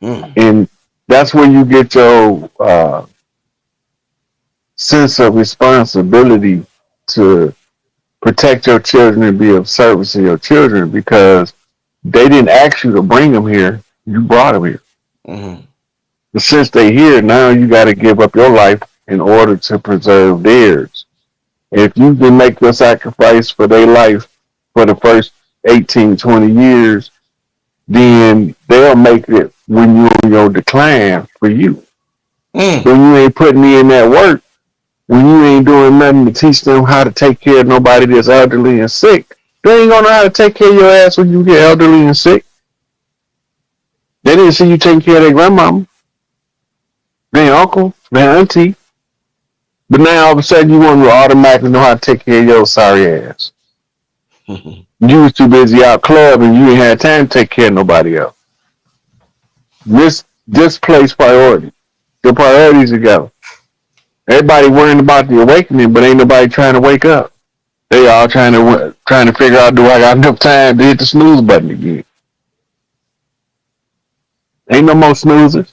Mm. And that's where you get your sense of responsibility to protect your children and be of service to your children because they didn't ask you to bring them here. You brought them here. Mm-hmm. But since they here, now you got to give up your life in order to preserve theirs. If you can make the sacrifice for their life for the first 18, 20 years, then they'll make it when you're on your decline for you. Mm. When you ain't putting in that work, when you ain't doing nothing to teach them how to take care of nobody that's elderly and sick, they ain't gonna know how to take care of your ass when you get elderly and sick. They didn't see you taking care of their grandmama, their uncle, their auntie. But now all of a sudden you want to automatically know how to take care of your sorry ass. You was too busy out clubbing, you ain't had time to take care of nobody else. Displaced priorities. The priorities together. Everybody worrying about the awakening, but ain't nobody trying to wake up. They all trying to figure out, do I got enough time to hit the snooze button again? Ain't no more snoozers.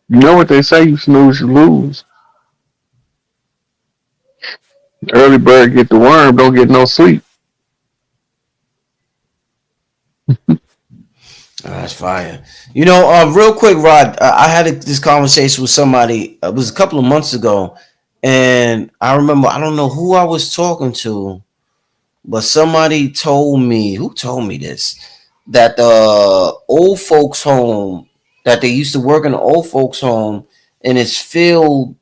You know what they say, you snooze, you lose. Early bird get the worm, don't get no sleep. That's fire. You know, real quick, Rod, I had this conversation with somebody. It was a couple of months ago, and I remember, I don't know who I was talking to, but somebody told me, who told me this, that the old folks home, that they used to work in the old folks home, and it's filled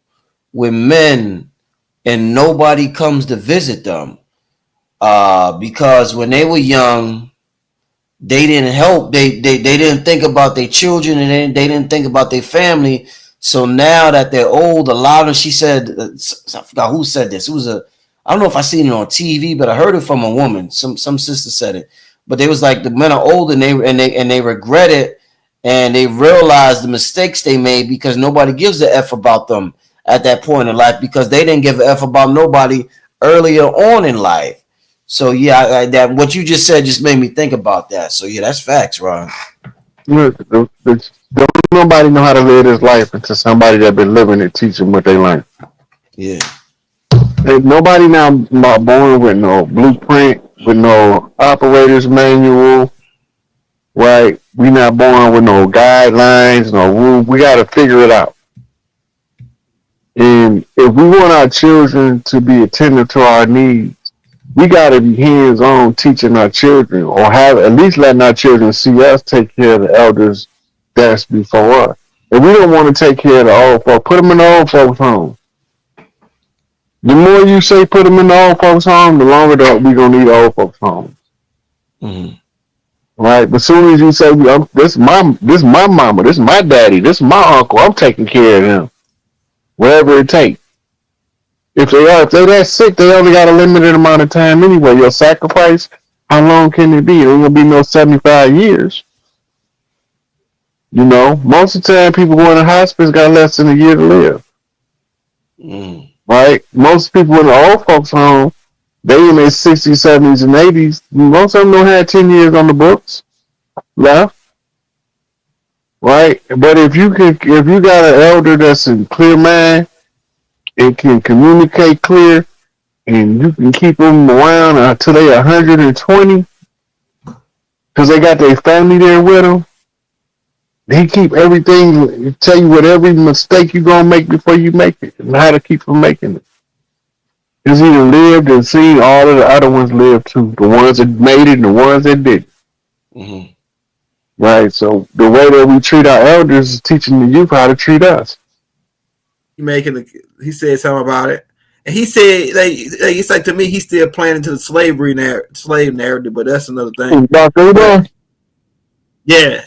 with men, and nobody comes to visit them, because when they were young, they didn't help. They didn't think about their children, and they didn't think about their family. So now that they're old, a lot of them, she said, I forgot who said this. It was I don't know if I seen it on TV, but I heard it from a woman. Some sister said it. But they was like, the men are old, and they regret it, and they realize the mistakes they made because nobody gives a F about them at that point in life, because they didn't give a F about nobody earlier on in life. So yeah, that what you just said just made me think about that. So yeah, that's facts, Ron. Look, don't nobody know how to live this life until somebody that been living it teach them what they learned. Yeah. Ain't nobody now born with no blueprint, with no operator's manual, right? We not born with no guidelines, no rules. We got to figure it out. And if we want our children to be attentive to our needs, we got to be hands-on teaching our children, or have at least letting our children see us take care of the elders that's before us. If we don't want to take care of the old folks, put them in the old folks' home. The more you say put them in the old folks' home, the longer we gonna need old folks' home. Mm-hmm. Right? But as soon as you say, this my mama, this my daddy, this my uncle, I'm taking care of them, whatever it takes. If they're that sick, they only got a limited amount of time anyway. Your sacrifice, how long can it be? It ain't gonna be no 75 years. You know, most of the time people going to hospice got less than a year to live. Mm. Right? Most people in the old folks home, they in their 60s, 70s, and 80s. Most of them don't have 10 years on the books left. Right? But if you got an elder that's in clear mind and can communicate clear, and you can keep them around until they 120, because they got their family there with them. They keep everything, tell you what every mistake you're going to make before you make it, and how to keep from making it. Because he lived and seen all of the other ones live too. The ones that made it and the ones that didn't. Mm-hmm. Right? So the way that we treat our elders is teaching the youth how to treat us. He said something about it. And he said, it's like, to me, he's still playing into the slave narrative, but that's another thing. Dr. Udo? Yeah.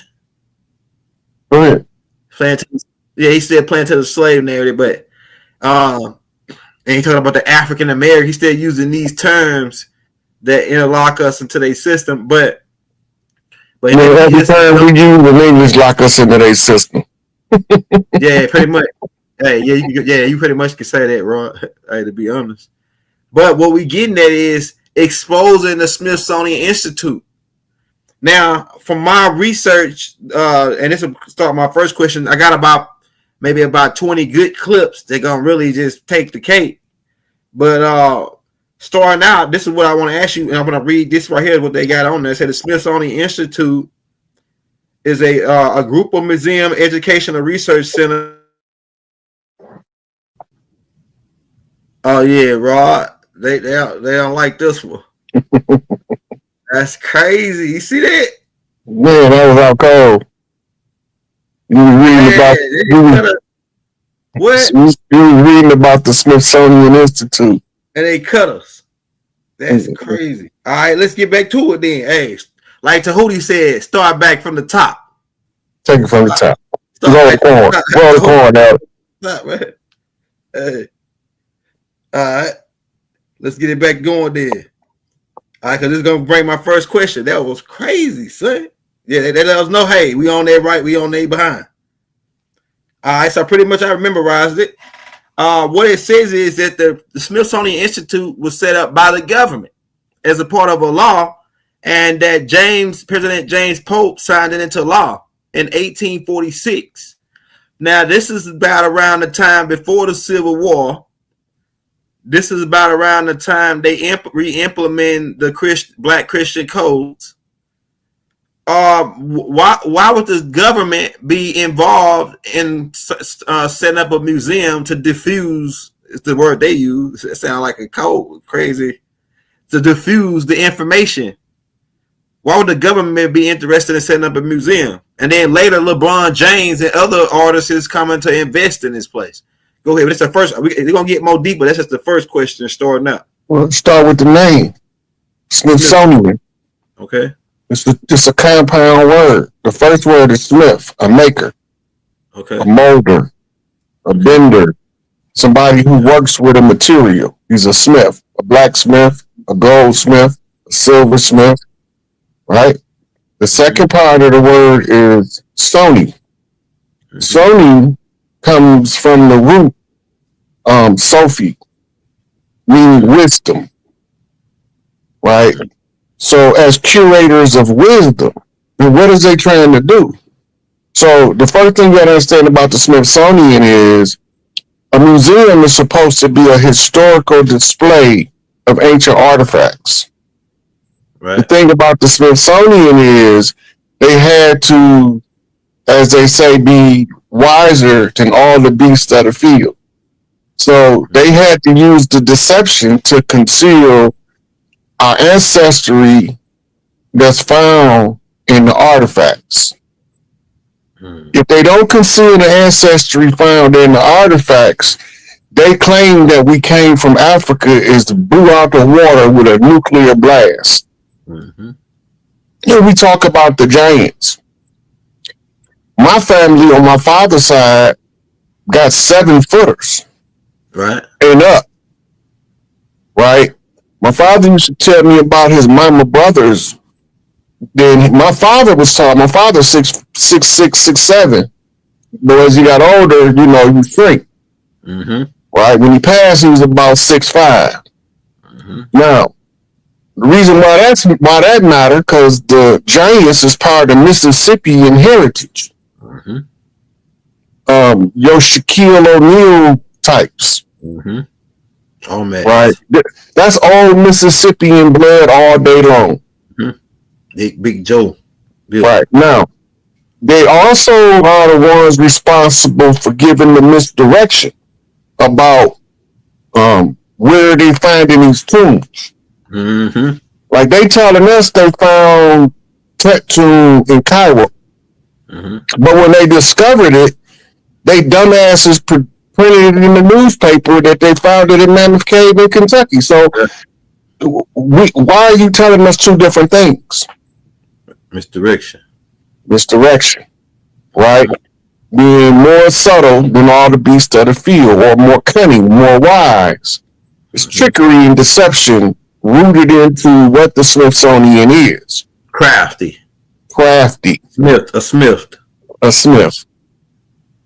Go ahead. He's still playing to the slave narrative, but and he talking about the African American. He's still using these terms that interlock us into their system, but every time we use the English lock us into their system. Yeah, pretty much. Hey, you pretty much can say that, Ron. Hey, to be honest. But what we getting at is exposing the Smithsonian Institute. Now, from my research, and this will start my first question, I got about 20 good clips that gonna really just take the cake. But starting out, this is what I want to ask you, and I'm gonna read this right here. What they got on there. It said the Smithsonian Institute is a group of museum, educational research center Oh yeah, Rod. They don't like this one. That's crazy. You see that? Man, that was out cold. You was reading about what? you was reading about the Smithsonian Institute. And they cut us. That's crazy. All right, let's get back to it then. Hey, like Tahuti said, start back from the top. Take it from the top. Roll the corn. Roll the corn out. Stop, man. Hey. All right. Let's get it back going then. All right, because this is going to bring my first question. That was crazy, son. Yeah, they let us know, hey, we on there right, we on there behind. All right, so pretty much I memorized it. What it says is that the Smithsonian Institute was set up by the government as a part of a law, and that President James Polk signed it into law in 1846. Now, this is about around the time before the Civil War. This is about around the time they re-implement the Black Christian codes. Why would the government be involved in setting up a museum to diffuse? It's the word they use. It sounds like a code, crazy. To diffuse the information. Why would the government be interested in setting up a museum? And then later, LeBron James and other artists is coming to invest in this place. Go ahead. But it's the first. They're gonna get more deep, but that's just the first question starting out. Well, let's start with the name, Smithsonian. Okay. It's a compound word. The first word is Smith, a maker, okay, a molder, a bender, somebody who works with a material. He's a smith, a blacksmith, a goldsmith, a silversmith, right? The second part of the word is Sony. Sony comes from the root Sophie, meaning wisdom, right? So as curators of wisdom, what is they trying to do? So the first thing you got to understand about the Smithsonian is a museum is supposed to be a historical display of ancient artifacts. Right. The thing about the Smithsonian is they had to, as they say, be wiser than all the beasts of the field. So they had to use the deception to conceal our ancestry that's found in the artifacts. If they don't conceal the ancestry found in the artifacts, they claim that we came from Africa is blew out the water with a nuclear blast. Here we talk about the giants. My family on my father's side got 7 footers. Right. And up. Right? My father used to tell me about his mama brothers. Then my father was taught, my father's 6'7". But as he got older, he shrink. Right? When he passed, he was about 6'5". Now, the reason why that matter, because the Giants is part of the Mississippian heritage. Your Shaquille O'Neal types. Oh man, right? That's all Mississippian blood all day long. Big Joe. Yeah. Right now, they also are the ones responsible for giving the misdirection about where they finding these tombs. Like they telling us they found Tut tomb in Cairo, but when they discovered it, they dumbasses printed it in the newspaper that they found it in Mammoth Cave in Kentucky. So, why are you telling us 2 different things? Misdirection, right? Being more subtle than all the beasts of the field, or more cunning, more wise. It's trickery and deception rooted into what the Smithsonian is. Crafty. A smith.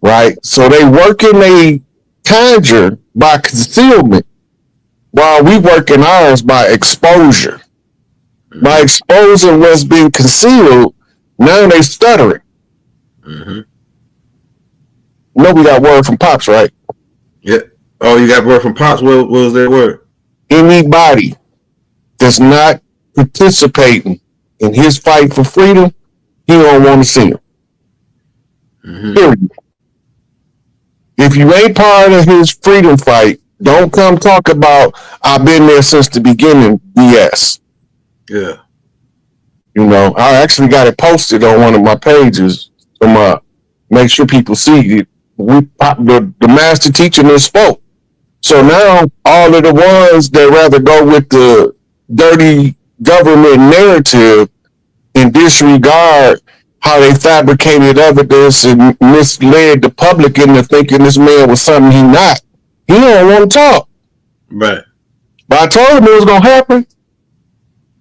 Right? So they working a conjure by concealment, while we working ours by exposure. By exposing what's being concealed, now they stuttering. We got word from Pops, right? Yeah. Oh, you got word from Pops? What was that word? Anybody that's not participating in his fight for freedom, he don't want to see him. Period. If you ain't part of his freedom fight, Don't come talk about I've been there since the beginning. BS. Yeah. You know, I actually got it posted on one of my pages to make sure people see it. The master teacher then spoke. So now all of the ones that rather go with the dirty government narrative and disregard how they fabricated evidence and misled the public into thinking this man was something he not. He don't want to talk. Right. But I told him it was gonna happen.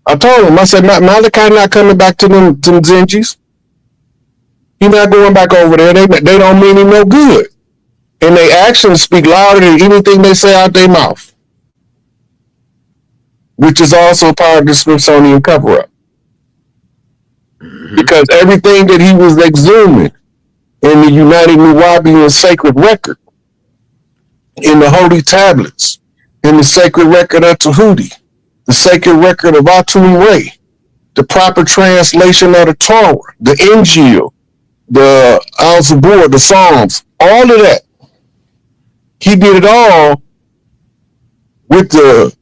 I told him, I said, Malachi not coming back to them Zenjis. He not going back over there. They don't mean him no good. And they actions speak louder than anything they say out their mouth. Which is also part of the Smithsonian cover-up. Mm-hmm. Because everything that he was exhuming in the United Nuwaubian sacred record, in the holy tablets, in the sacred record of Tahuti, the sacred record of Atum Ray, the proper translation of the Torah, the Injil, the Al-Zabur, the Psalms, all of that. He did it all with the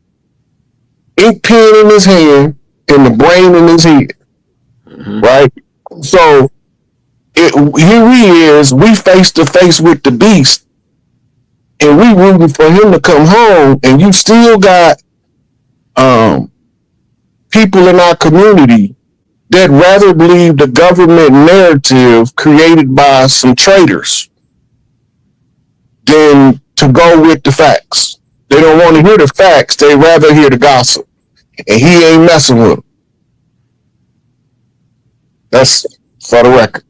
ink pen in his hand and the brain in his head. Mm-hmm. Right? So here he is, we face to face with the beast, and we rooting for him to come home, and you still got people in our community that rather believe the government narrative created by some traitors than to go with the facts. They don't want to hear the facts. They rather hear the gossip. And he ain't messing with them. That's for the record.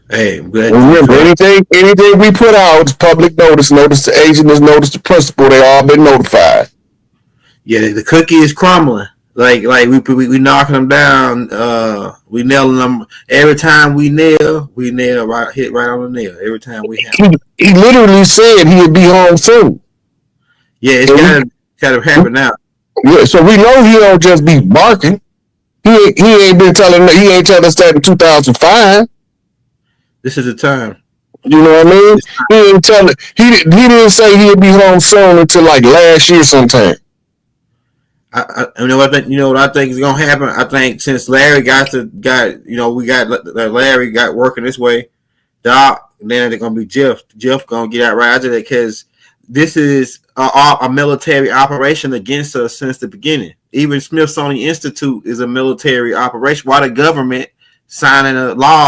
Hey, remember, anything we put out is public notice. Notice the agent is notice the principal. They all been notified. Yeah, the cookie is crumbling. Like we knocking them down. We nailing them every time we nail right, hit right on the nail every time we have. He literally said he'd be home soon. Yeah, it's gotta happen now. Yeah, so we know he don't just be barking. He ain't telling us that in 2005. This is the time. You know what I mean? He didn't say he'd be home soon until like last year sometime. You know what I think is gonna happen. I think since Larry got Larry got working this way, Doc, and then they're gonna be Jeff. Jeff gonna get out right after that because this is a military operation against us since the beginning. Even Smithsonian Institute is a military operation. Why the government signing a law